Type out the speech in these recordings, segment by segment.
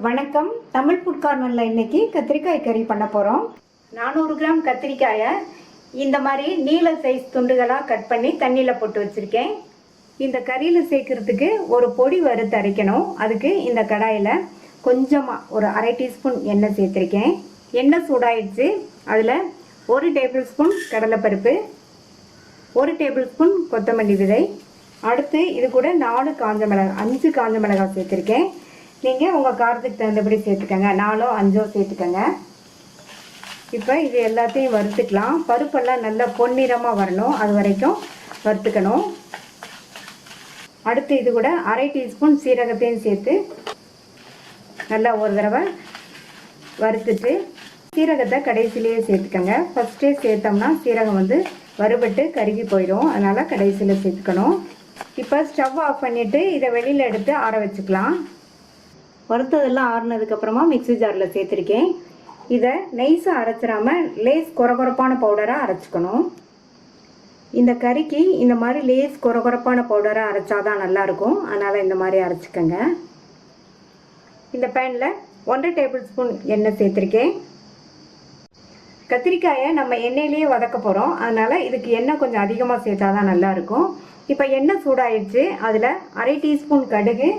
வணக்கம். தமிழ் ஃபுட் கார்னர்ல இன்னைக்கு கத்திரிக்காய் கறி பண்ண போறோம். 400 கிராம் கத்திரிக்காயை இந்த மாதிரி நீல சைஸ் துண்டுகளா கட் பண்ணி தண்ணியில போட்டு வச்சிருக்கேன். இந்த கறியில சேர்க்கறதுக்கு ஒரு பொடி வறுத்து அரைக்கணும். அதுக்கு இந்த கடாயில கொஞ்சமா ஒரு 1/2 டீஸ்பூன் எண்ணெய் சேர்த்திருக்கேன். எண்ணெய் சூடாயிடுச்சு. அதுல 1 டேபிள் ஸ்பூன் கடலைப்பருப்பு, 1 டேபிள் ஸ்பூன் கொத்தமல்லி விதை, அடுத்து இது கூட 5 காஞ்ச மிளகாய் சேர்த்திருக்கேன். நீங்கள் உங்கள் காரத்துக்கு தகுந்தபடி சேர்த்துக்கங்க. 4 5 சேர்த்துக்கங்க. இப்போ இது எல்லாத்தையும் வறுத்துக்கலாம். பருப்பெல்லாம் நல்லா பொன்னிறமாக வரணும், அது வரைக்கும் வறுத்துக்கணும். அடுத்து இது கூட 1/2 டீஸ்பூன் சீரகத்தையும் சேர்த்து நல்லா ஒரு தடவை வறுத்துட்டு சீரகத்தை கடைசியிலேயே சேர்த்துக்கங்க. ஃபஸ்ட்டே சேர்த்தோம்னா சீரகம் வறுபட்டு கருகி போயிடும், அதனால் கடைசியில் சேர்த்துக்கணும். இப்போ ஸ்டவ் ஆஃப் பண்ணிவிட்டு இதை வெளியில் எடுத்து ஆற வச்சுக்கலாம். வறுத்ததெல்லாம் ஆறுனதுக்கப்புறமா மிக்ஸி ஜாரில் சேர்த்துருக்கேன். இதை நைஸாக அரைச்சிடாமல் லேஸ் கொரகொரப்பான பவுடராக அரைச்சிக்கணும். இந்த கறிக்கு இந்த மாதிரி லேஸ் கொரகொரப்பான பவுடராக அரைச்சாதான் நல்லாயிருக்கும், அதனால் இந்த மாதிரி அரைச்சிக்கங்க. இந்த பேனில் 1 டேபிள் ஸ்பூன் எண்ணெய் சேர்த்துருக்கேன். கத்திரிக்காயை நம்ம எண்ணெயிலேயே வதக்க போகிறோம், அதனால் இதுக்கு எண்ணெய் கொஞ்சம் அதிகமாக சேர்த்தா தான் நல்லாயிருக்கும். இப்போ எண்ணெய் சூடாயிடுச்சு. அதில் 1/2 டீஸ்பூன் கடுகு,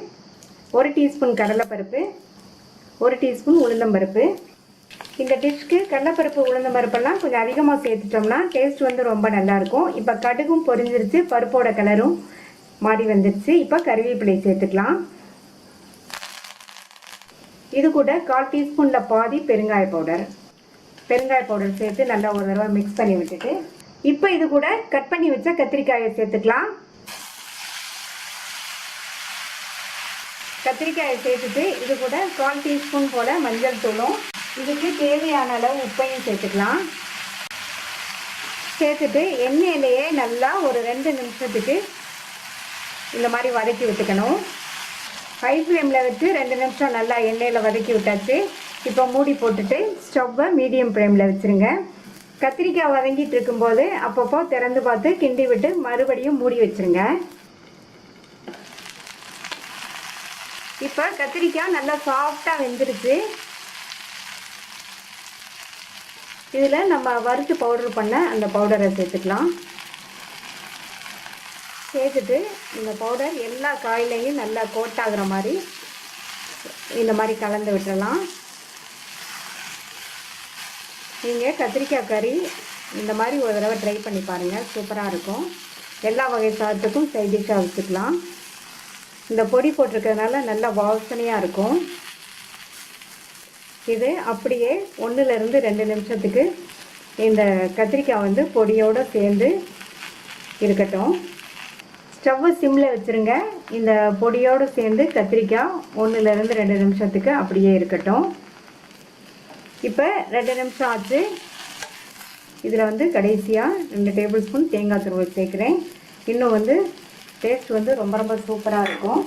1 டீஸ்பூன் கடலைப்பருப்பு, 1 டீஸ்பூன் உளுந்தம்பருப்பு. இந்த டிஷ்க்கு கடலைப்பருப்பு உளுந்தம்பருப்பெல்லாம் கொஞ்சம் அதிகமாக சேர்த்துட்டோம்னா டேஸ்ட் ரொம்ப நல்லாயிருக்கும். இப்போ கடுகும் பொரிஞ்சிருச்சு, பருப்போட கலரும் மாறி வந்துருச்சு. இப்போ கறிவேப்பிலை சேர்த்துக்கலாம். இது கூட 1/4 டீஸ்பூனில் பாதி பெருங்காய பவுடர் சேர்த்து நல்லா ஒரு தடவை மிக்ஸ் பண்ணி விட்டுட்டு இப்போ இது கூட கட் பண்ணி வச்ச கத்திரிக்காயை சேர்த்துக்கலாம். கத்திரிக்காயை சேர்த்துட்டு இது கூட 1/4 டீஸ்பூன் போல் மஞ்சள் தூளும் இதுக்கு தேவையான அளவு உப்பையும் சேர்த்துக்கலாம். சேர்த்துட்டு எண்ணெயிலேயே நல்லா ஒரு 2 நிமிஷத்துக்கு இந்த மாதிரி வதக்கி விட்டுக்கணும். ஹை ஃப்ளேமில் வச்சு 2 நிமிஷம் நல்லா எண்ணெயில் வதக்கி விட்டாச்சு. இப்போ மூடி போட்டுட்டு ஸ்டவ்வை மீடியம் ஃப்ளேமில் வச்சுருங்க. கத்திரிக்காய் வதங்கிட்டு இருக்கும்போது அப்பப்போ திறந்து பார்த்து கிண்டி விட்டு மறுபடியும் மூடி வச்சுருங்க. இப்போ கத்திரிக்காய் நல்லா சாஃப்டாக வெந்துருச்சு. இதில் நம்ம வறுத்து பவுடர் பண்ண அந்த பவுடரை சேர்த்துக்கலாம். சேர்த்துட்டு இந்த பவுடர் எல்லா காயிலையும் நல்லா கோட் ஆகுற மாதிரி இந்த மாதிரி கலந்து விட்டுறலாம். நீங்கள் கத்திரிக்காய் கறி இந்த மாதிரி ஒரு தடவை ட்ரை பண்ணி பாருங்கள், சூப்பராக இருக்கும். எல்லா வகை சாதத்துக்கும் சைட் டிஷ்ஷாக வச்சுக்கலாம். இந்த பொடி போட்டிருக்கிறதுனால நல்லா வாசனையாக இருக்கும். இது அப்படியே 1லேருந்து 2 நிமிஷத்துக்கு இந்த கத்திரிக்காய் பொடியோடு சேர்ந்து இருக்கட்டும். ஸ்டவ்வை சிம்மில் வச்சுருங்க. இந்த பொடியோடு சேர்ந்து கத்திரிக்காய் 1லேருந்து 2 நிமிஷத்துக்கு அப்படியே இருக்கட்டும். இப்போ 2 நிமிஷம் ஆச்சு. இதில் கடைசியாக 2 டேபிள் ஸ்பூன் தேங்காய் துருவல் சேர்க்குறேன். இன்னும் டேஸ்ட் ரொம்ப சூப்பராக இருக்கும்.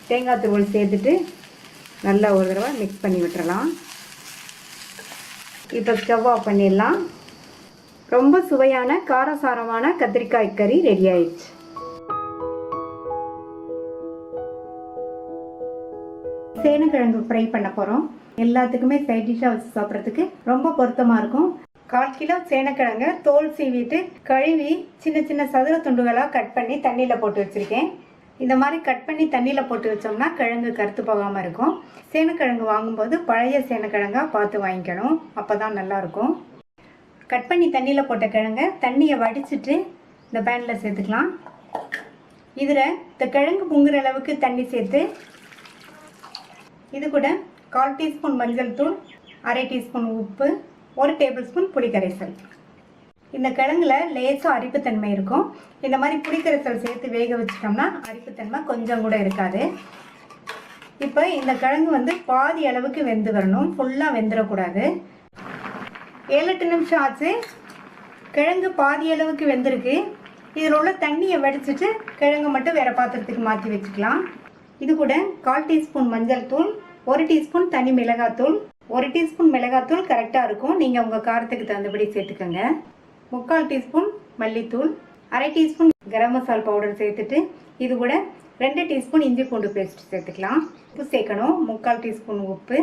தேங்காய் துருவல் சேர்த்துட்டு நல்லா ஒரு தடவை மிக்ஸ் பண்ணி விட்டுறலாம். இப்போ ஸ்டவ் ஆஃப் பண்ணிடலாம். ரொம்ப சுவையான காரசாரமான கத்திரிக்காய் கறி ரெடி ஆயிடுச்சு. சேனக்கிழங்கு ஃப்ரை பண்ண போகிறோம். எல்லாத்துக்குமே சைட் டிஷ்ஷாக வச்சு சாப்பிட்றதுக்கு ரொம்ப பொருத்தமாக இருக்கும். 1/4 கிலோ சேனக்கிழங்கு தோல் சீவிட்டு கழுவி சின்ன சின்ன சதுர துண்டுகளாக கட் பண்ணி தண்ணியில் போட்டு வச்சுருக்கேன். இந்த மாதிரி கட் பண்ணி தண்ணியில் போட்டு வச்சோம்னா கிழங்கு கருத்து போகாமல் இருக்கும். சேனக்கிழங்கு வாங்கும்போது பழைய சேனக்கிழங்காக பார்த்து வாங்கிக்கணும், அப்போ தான் நல்லாயிருக்கும். கட் பண்ணி தண்ணியில் போட்ட கிழங்கை தண்ணியை வடிச்சிட்டு இந்த பேனில் சேர்த்துக்கலாம். இதில் இந்த கிழங்கு பொங்குற அளவுக்கு தண்ணி சேர்த்து இது கூட 1/4 டீஸ்பூன் மஞ்சள் தூள், 1/2 டீஸ்பூன் உப்பு, 1 டேபிள் ஸ்பூன் புளிக்கரைசல். இந்த கிழங்குல லேசாக அரிப்புத்தன்மை இருக்கும். இந்த மாதிரி புளிக்கரைசல் சேர்த்து வேக வச்சிட்டோம்னா அரிப்புத்தன்மை கொஞ்சம் கூட இருக்காது. இப்போ இந்த கிழங்கு பாதி அளவுக்கு வெந்து வரணும், ஃபுல்லாக வெந்துடக்கூடாது. 7-8 நிமிஷம் ஆச்சு. கிழங்கு பாதி அளவுக்கு வெந்திருக்கு. இதில் உள்ள தண்ணியை வடிச்சிட்டு கிழங்கு மட்டும் வேறு பாத்திரத்துக்கு மாற்றி வச்சுக்கலாம். இது கூட 1/4 டீஸ்பூன் மஞ்சள் தூள், 1 டீஸ்பூன் தனி மிளகாத்தூள், 1 டீஸ்பூன் மிளகாத்தூள் கரெக்டாக இருக்கும், நீங்கள் உங்கள் காரத்துக்கு தகுந்தபடி சேர்த்துக்கோங்க. 3/4 டீஸ்பூன் மல்லித்தூள், 1/2 டீஸ்பூன் கரம் மசாலா பவுடர் சேர்த்துட்டு இது கூட 2 டீஸ்பூன் இஞ்சி பூண்டு பேஸ்ட் சேர்த்துக்கலாம். உப்பு சேர்க்கணும், 3/4 டீஸ்பூன் உப்பு.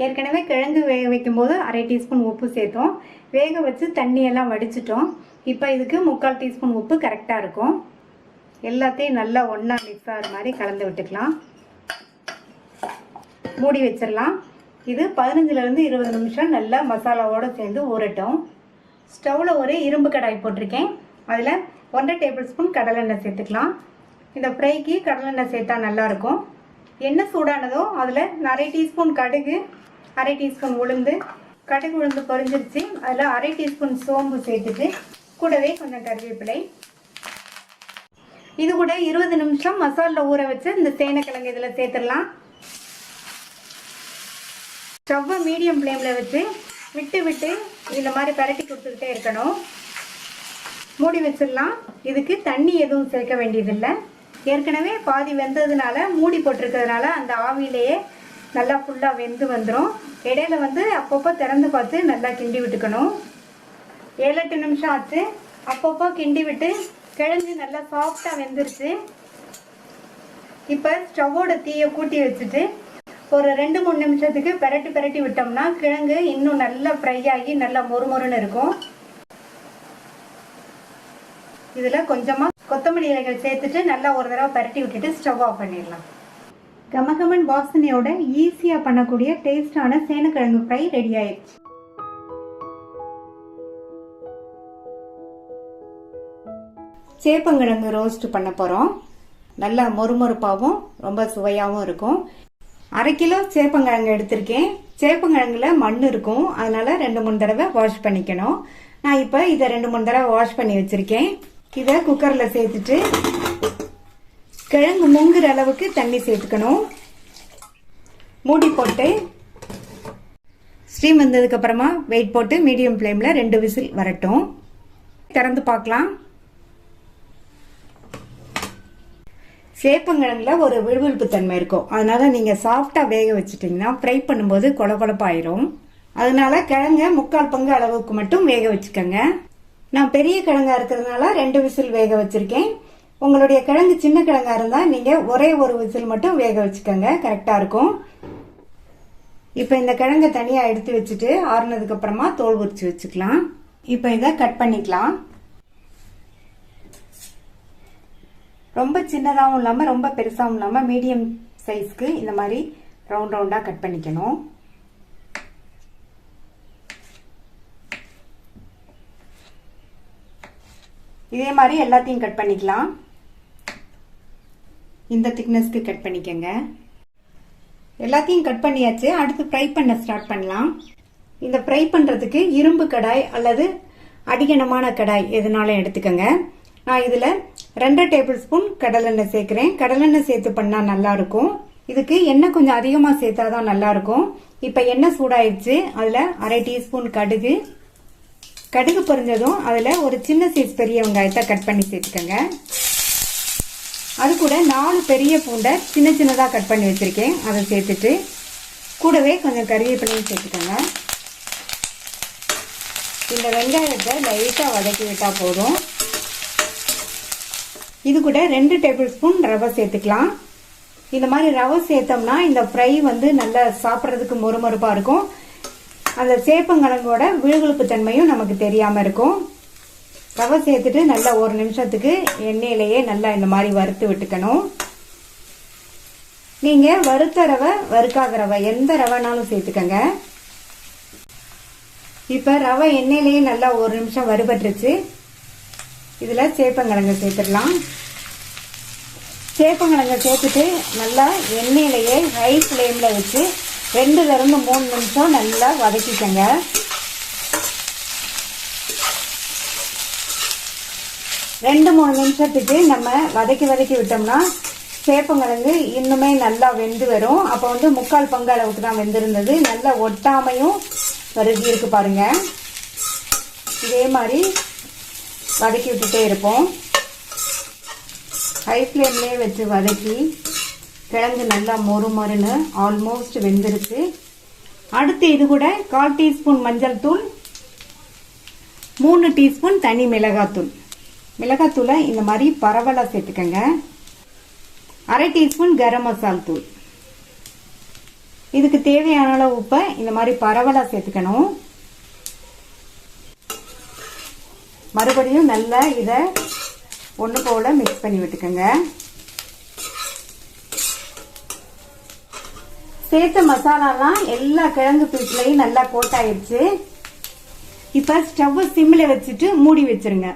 ஏற்கனவே கிழங்கு வேக வைக்கும்போது 1/2 டீஸ்பூன் உப்பு சேர்த்தோம். வேக வச்சு தண்ணியெல்லாம் வடிச்சிட்டோம். இப்போ இதுக்கு 3/4 டீஸ்பூன் உப்பு கரெக்டாக இருக்கும். எல்லாத்தையும் நல்லா ஒன்றா மிக்ஸ் ஆகிற மாதிரி கலந்து விட்டுக்கலாம். மூடி வச்சிடலாம். இது 15லேருந்து 20 நிமிஷம் நல்லா மசாலாவோடு சேர்ந்து ஊறட்டும். ஸ்டவ்வில் ஒரு இரும்பு கடாய் போட்டிருக்கேன். அதில் 1 டேபிள் ஸ்பூன் கடலெண்ணெய் சேர்த்துக்கலாம். இந்த ஃப்ரைக்கு கடலெண்ணெய் சேர்த்தா நல்லாயிருக்கும். எண்ணெய் சூடானதும் அதில் 1/2 டீஸ்பூன் கடுகு, 1/2 டீஸ்பூன் உளுந்து, கடுகு உளுந்து பொரிஞ்சிருச்சு. அதில் 1/2 டீஸ்பூன் சோம்பு சேர்த்துட்டு கூடவே கொஞ்சம் கருவேப்பிலை. இது கூட 20 நிமிஷம் மசாலில் ஊற வச்சு இந்த சேனைக்கிழங்கு இதில் சேர்த்துடலாம். ஸ்டவ்வை மீடியம் ஃப்ளேமில் வச்சு விட்டு விட்டு இந்த மாதிரி பரட்டி கொடுத்துக்கிட்டே இருக்கணும். மூடி வச்சிடலாம். இதுக்கு தண்ணி எதுவும் சேர்க்க வேண்டியதில்லை. ஏற்கனவே பாதி வெந்ததுனால மூடி போட்டிருக்கிறதுனால அந்த ஆவிலேயே நல்லா ஃபுல்லாக வெந்து வந்துடும். இடையில அப்பப்போ திறந்து பார்த்து நல்லா கிண்டி விட்டுக்கணும். 7-8 நிமிஷம் ஆச்சு. அப்பப்போ கிண்டி விட்டு கிழங்கு நல்லா சாஃப்டாக வெந்துருச்சு. இப்போ ஸ்டவ்வோட தீயை கூட்டி வச்சுட்டு ஒரு 2-3 நிமிஷத்துக்கு பெரட்டி விட்டோம்னா கிழங்கு இன்னும் நல்லா ஃப்ரை ஆகி நல்லா மொறுமொறுன்னு இருக்கும். இதில் கொஞ்சமாக கொத்தமல்லி இலைகள் சேர்த்துட்டு நல்லா ஒரு தடவை பெரட்டி விட்டுட்டு ஸ்டவ் ஆஃப் பண்ணிடலாம். கமகமன் வாசனையோட ஈஸியாக பண்ணக்கூடிய டேஸ்டான சேனைக்கிழங்கு ஃப்ரை ரெடி ஆயிடுச்சு. சேப்பங்கிழங்கு ரோஸ்ட் பண்ண போகிறோம். நல்லா மொறுமொறுப்பாகவும் ரொம்ப சுவையாகவும் இருக்கும். 1/2 கிலோ சேப்பங்கிழங்கு எடுத்திருக்கேன். சேப்பங்கிழங்குல மண் இருக்கும், அதனால 2-3 தடவை வாஷ் பண்ணிக்கணும். நான் இப்போ இதை 2-3 தடவை வாஷ் பண்ணி வச்சிருக்கேன். இதை குக்கரில் சேர்த்துட்டு கிழங்கு முங்குற அளவுக்கு தண்ணி சேர்த்துக்கணும். மூடி போட்டு ஸ்டீம் வந்ததுக்கு அப்புறமா வெயிட் போட்டு மீடியம் ஃப்ளேமில் 2 விசில் வரட்டும். திறந்து பார்க்கலாம். சேப்பங்கிழங்குல ஒரு விழுவிழுப்பு தன்மை இருக்கும், அதனால நீங்க சாஃப்டா வேக வச்சுட்டீங்கன்னா ஃப்ரை பண்ணும்போது கொழகொழப்பாயிரும். அதனால கிழங்க 3/4 பங்கு அளவுக்கு மட்டும் வேக வச்சுக்கோங்க. நான் பெரிய கிழங்கா இருக்கிறதுனால 2 விசில் வேக வச்சிருக்கேன். உங்களுடைய கிழங்கு சின்ன கிழங்கா இருந்தா நீங்க ஒரே ஒரு விசில் மட்டும் வேக வச்சுக்கோங்க, கரெக்டா இருக்கும். இப்ப இந்த கிழங்க தனியா எடுத்து வச்சுட்டு ஆறுனதுக்கு அப்புறமா தோல் உரிச்சு வச்சுக்கலாம். இப்ப இதை கட் பண்ணிக்கலாம். ரொம்ப சின்னதாகவும் இல்லாம ரொம்ப பெருசாகவும் இல்லாம மீடியம் சைஸ்க்கு இந்த மாதிரி ரவுண்ட் ரவுண்டா கட் பண்ணிக்கணும். இதே மாதிரி எல்லாத்தையும் கட் பண்ணிக்கலாம். இந்த திக்னஸ்க்கு கட் பண்ணிக்கங்க. எல்லாத்தையும் கட் பண்ணியாச்சு. அடுத்து ஃப்ரை பண்ண ஸ்டார்ட் பண்ணலாம். இந்த ஃப்ரை பண்றதுக்கு இரும்பு கடாய் அல்லது அடிகனமான கடாய் எதுனாலும் எடுத்துக்கங்க. நான் இதுல 2 டேபிள் ஸ்பூன் கடலெண்ணெய் சேர்க்கிறேன். கடலெண்ணெய் சேர்த்து பண்ணா நல்லா இருக்கும். இதுக்கு எண்ணெய் கொஞ்சம் அதிகமா சேர்த்தாதான் நல்லா இருக்கும். இப்ப எண்ணெய் சூடாயிடுச்சு. அதுல 1/2 டீஸ்பூன் கடுகு. கடுகு பொரிஞ்சதும் அதுல ஒரு சின்ன சைஸ் பெரிய வெங்காயத்தை கட் பண்ணி சேர்த்துக்கங்க. அது கூட 4 பெரிய பூண்டை சின்ன சின்னதா கட் பண்ணி வச்சிருக்கேன், அதை சேர்த்துட்டு கூடவே கொஞ்சம் கறிவேப்பிலையும் சேர்த்துக்கங்க. இந்த வெங்காயத்தை லைட்டா வதக்கி விட்டா போதும். இது கூட 2 டேபிள் ஸ்பூன் ரவை சேர்த்துக்கலாம். இந்த மாதிரி ரவை சேர்த்தோம்னா இந்த ஃப்ரை நல்லா சாப்பிட்றதுக்கு மொறுமொறுப்பா இருக்கும். அந்த சேப்பங்கிழங்கோட விழுவிழுப்பு தன்மையும் நமக்கு தெரியாம இருக்கும். ரவை சேர்த்துட்டு நல்லா 1 நிமிஷத்துக்கு எண்ணெயிலேயே நல்லா இந்த மாதிரி வறுத்து விட்டுக்கணும். நீங்க வறுத்த ரவை வறுக்காத ரவை எந்த ரவைனாலும் சேர்த்துக்கங்க. இப்ப ரவை எண்ணெயிலேயே நல்லா 1 நிமிஷம் வறுபட்டுருச்சு. இதுல சேப்பங்கிழங்கு சேர்த்துடலாம். சேப்பங்கிழங்கு சேர்த்துட்டு நல்லா எண்ணெயிலேயே ஹை ஃப்ளேம்ல வச்சு 2-3 நிமிஷம் நல்லா வதக்கிக்கங்க. ரெண்டு 3 நிமிஷத்துக்கு நம்ம வதக்கி விட்டோம்னா சேப்பங்கிழங்கு இன்னுமே நல்லா வெந்து வரும். அப்போ 3/4 பங்கு அளவுக்கு தான் வெந்திருந்தது. நல்லா ஒட்டாமையும் வருகி இருக்கு பாருங்க. இதே மாதிரி வதக்கி விட்டுட்டே இருப்போம். ஹை ஃப்ளேம்லேயே வச்சு வதக்கி கிழங்கு நல்லா மொறுமொறுன்னு ஆல்மோஸ்ட் வெந்துருச்சு. அடுத்து இது கூட 1/4 டீஸ்பூன் மஞ்சள் தூள், 3 டீஸ்பூன் தனி மிளகாத்தூள். மிளகாத்தூளை இந்த மாதிரி பரவலாக சேர்த்துக்கங்க. 1/2 டீஸ்பூன் கரம் மசால் தூள். இதுக்கு தேவையான அளவு உப்பை இந்த மாதிரி பரவலா சேர்த்துக்கணும். மறுபடியும் நல்லா இதை ஒன்று போல மிக்ஸ் பண்ணி விட்டுக்கோங்க. சேர்த்த மசாலாலாம் எல்லா கிழங்கு பீஸ்லையும் நல்லா கோட் ஆயிடுச்சு. இப்ப ஸ்டவ் சிம்ல வச்சுட்டு மூடி வச்சிருங்க.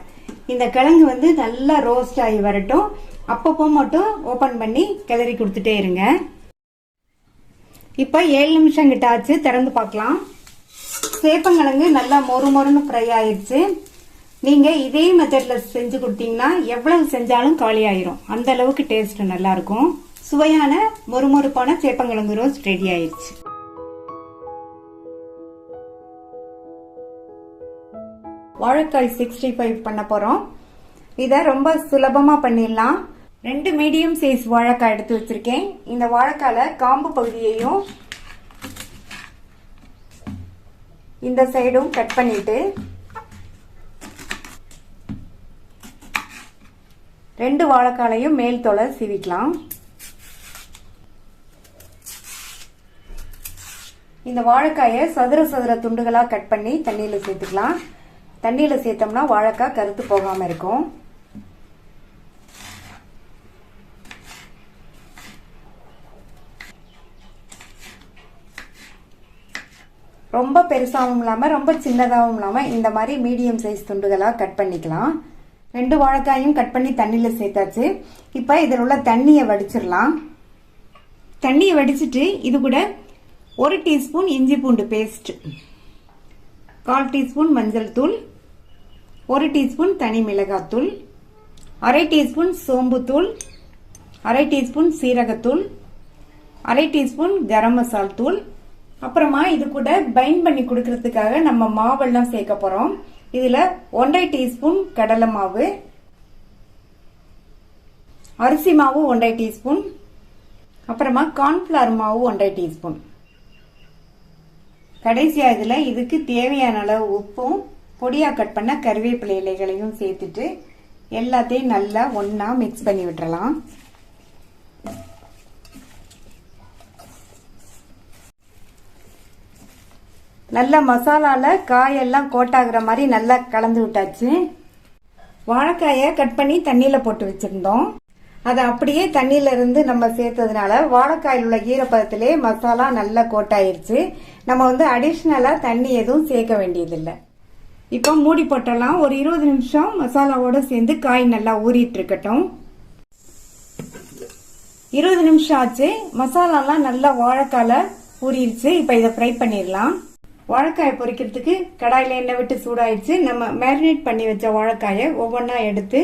இந்த கிழங்கு வந்து நல்லா ரோஸ்ட் ஆகி வரட்டும். அப்பப்போ மட்டும் ஓபன் பண்ணி கிளறி கொடுத்துட்டே இருங்க. இப்ப 7 நிமிஷம் கிட்ட ஆச்சு. திறந்து பார்க்கலாம். சேப்பங்கிழங்கு நல்லா மொறுமொறுன்னு ஃப்ரை ஆயிடுச்சு. நீங்க இதே மெத்தட்ல செஞ்சு கொடுத்தீங்கன்னா எவ்வளவு செஞ்சாலும் காலி ஆயிரும். அந்த அளவுக்கு டேஸ்ட் நல்லா இருக்கும். சுவையான மொறுமொறுப்பான சேப்பங்கிழங்கு ரோஸ்ட் ரெடி ஆயிடுச்சு. வாழைக்காய் 65 பண்ண போறோம். இத ரொம்ப சுலபமா பண்ணிடலாம். 2 மீடியம் சைஸ் வாழைக்காய் எடுத்து வச்சிருக்கேன். இந்த வாழைக்கால காம்பு பகுதியையும் இந்த சைடும் கட் பண்ணிட்டு 2 வாழைக்காலையும் மேல் தோலை சீவிக்கலாம். இந்த வாழைக்காயை சதுர சதுர துண்டுகளா கட் பண்ணி தண்ணியில சேர்த்துக்கலாம். தண்ணியில சேர்த்தோம்னா வாழைக்காய் கருத்து போகாம இருக்கும். ரொம்ப பெருசாவும் இல்லாம ரொம்ப சின்னதாகவும் இல்லாம இந்த மாதிரி மீடியம் சைஸ் துண்டுகளா கட் பண்ணிக்கலாம். 2 வாழைக்காயும் கட் பண்ணி தண்ணியில சேர்த்தாச்சு. இப்ப இதில் உள்ள தண்ணியை வடிச்சிடலாம். தண்ணியை வடிச்சிட்டு இது கூட 1 டீஸ்பூன் இஞ்சி பூண்டு பேஸ்ட், 1/4 டீஸ்பூன் மஞ்சள் தூள், 1 டீஸ்பூன் தனி மிளகாத்தூள், 1/2 டீஸ்பூன் சோம்பு தூள், 1/2 டீஸ்பூன் சீரகத்தூள், 1/2 டீஸ்பூன் கரம் மசால் தூள். அப்புறமா இது கூட பைண்ட் பண்ணி கொடுக்கறதுக்காக நம்ம மாவெல்லாம் சேர்க்க போறோம். இதுல 1/2 டீஸ்பூன் கடலை மாவு, அரிசி மாவு 1/2 டீஸ்பூன், அப்புறமா கார்ன்ஃபிளவர் மாவு 1/2 டீஸ்பூன். கடைசியா இதுல இதுக்கு தேவையான அளவு உப்பும் பொடியா கட் பண்ண கறிவேப்பிலை இலைகளையும் சேர்த்துட்டு எல்லாத்தையும் நல்லா ஒன்னா மிக்ஸ் பண்ணி விட்டுறலாம். நல்லா மசாலால காயெல்லாம் கோட்டாகிற மாதிரி நல்லா கலந்து விட்டாச்சு. வாழைக்காயை கட் பண்ணி தண்ணியில போட்டு வச்சிருந்தோம். அதை அப்படியே தண்ணியில இருந்து நம்ம சேர்த்ததுனால வாழைக்காயில் உள்ள ஈரப்பதத்திலே மசாலா நல்லா கோட்டாயிருச்சு. நம்ம வந்து அடிஷ்னலா தண்ணி எதுவும் சேர்க்க வேண்டியதில்லை. இப்போ மூடி போட்டலாம். ஒரு 20 நிமிஷம் மசாலாவோட சேர்ந்து காய் நல்லா ஊறிட்டு இருக்கட்டும். 20 நிமிஷம் ஆச்சு. மசாலாலாம் நல்லா வாழைக்கால ஊறிடுச்சு. இப்ப இதை ஃப்ரை பண்ணிடலாம். வாழைக்காயை பொரிக்கிறதுக்கு கடாயில எண்ணெய் விட்டு சூடாயிடுச்சு. நம்ம மேரினேட் பண்ணி வச்ச வாழைக்காயை ஒவ்வொன்றா எடுத்து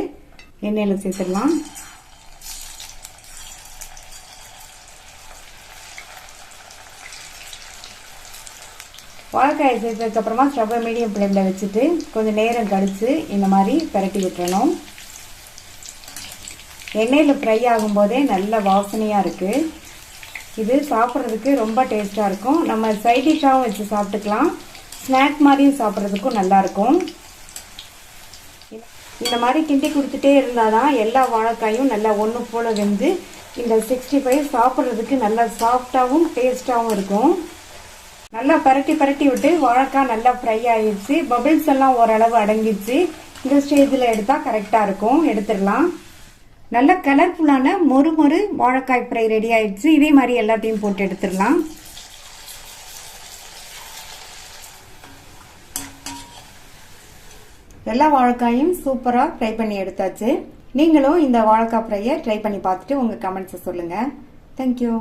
எண்ணெயில சேர்த்துடலாம். வாழைக்காயை சேர்த்ததுக்கு அப்புறமா ஸ்டவ்வை மீடியம் ஃப்ளேம்ல வச்சுட்டு கொஞ்சம் நேரம் கழிச்சு இந்த மாதிரி பரட்டி விட்டுறணும். எண்ணெயில் ஃப்ரை ஆகும் போதே நல்ல வாசனையா இருக்கு. இது சாப்பிட்றதுக்கு ரொம்ப டேஸ்டா இருக்கும். நம்ம சைட் டிஷ்ஷாகவும் வச்சு சாப்பிட்டுக்கலாம். ஸ்நாக் மாதிரியும் சாப்பிட்றதுக்கும் நல்லா இருக்கும். இந்த மாதிரி கிண்டி கொடுத்துட்டே இருந்தாதான் எல்லா வாழைக்காயும் நல்லா ஒன்று போல வெந்து இந்த 65 சாப்பிட்றதுக்கு நல்லா சாஃப்டாகவும் டேஸ்டாகவும் இருக்கும். நல்லா பரட்டி பரட்டி விட்டு வாழைக்காய் நல்லா ஃப்ரை ஆயிடுச்சு. பபிள்ஸ் எல்லாம் ஓரளவு அடங்கிடுச்சு. இந்த ஸ்டேஜில் எடுத்தா கரெக்டா இருக்கும். எடுத்துடலாம். நல்ல கலர்ஃபுல்லான மொறு வாழைக்காய் ஃப்ரை ரெடி ஆயிடுச்சு. இதே மாதிரி எல்லாத்தையும் போட்டு எடுத்துடலாம். எல்லா வாழைக்காயும் சூப்பரா ஃப்ரை பண்ணி எடுத்தாச்சு. நீங்களும் இந்த வாழைக்காய் ஃப்ரையை ட்ரை பண்ணி பார்த்துட்டு உங்க கமெண்ட்ஸை சொல்லுங்க. தேங்க்யூ.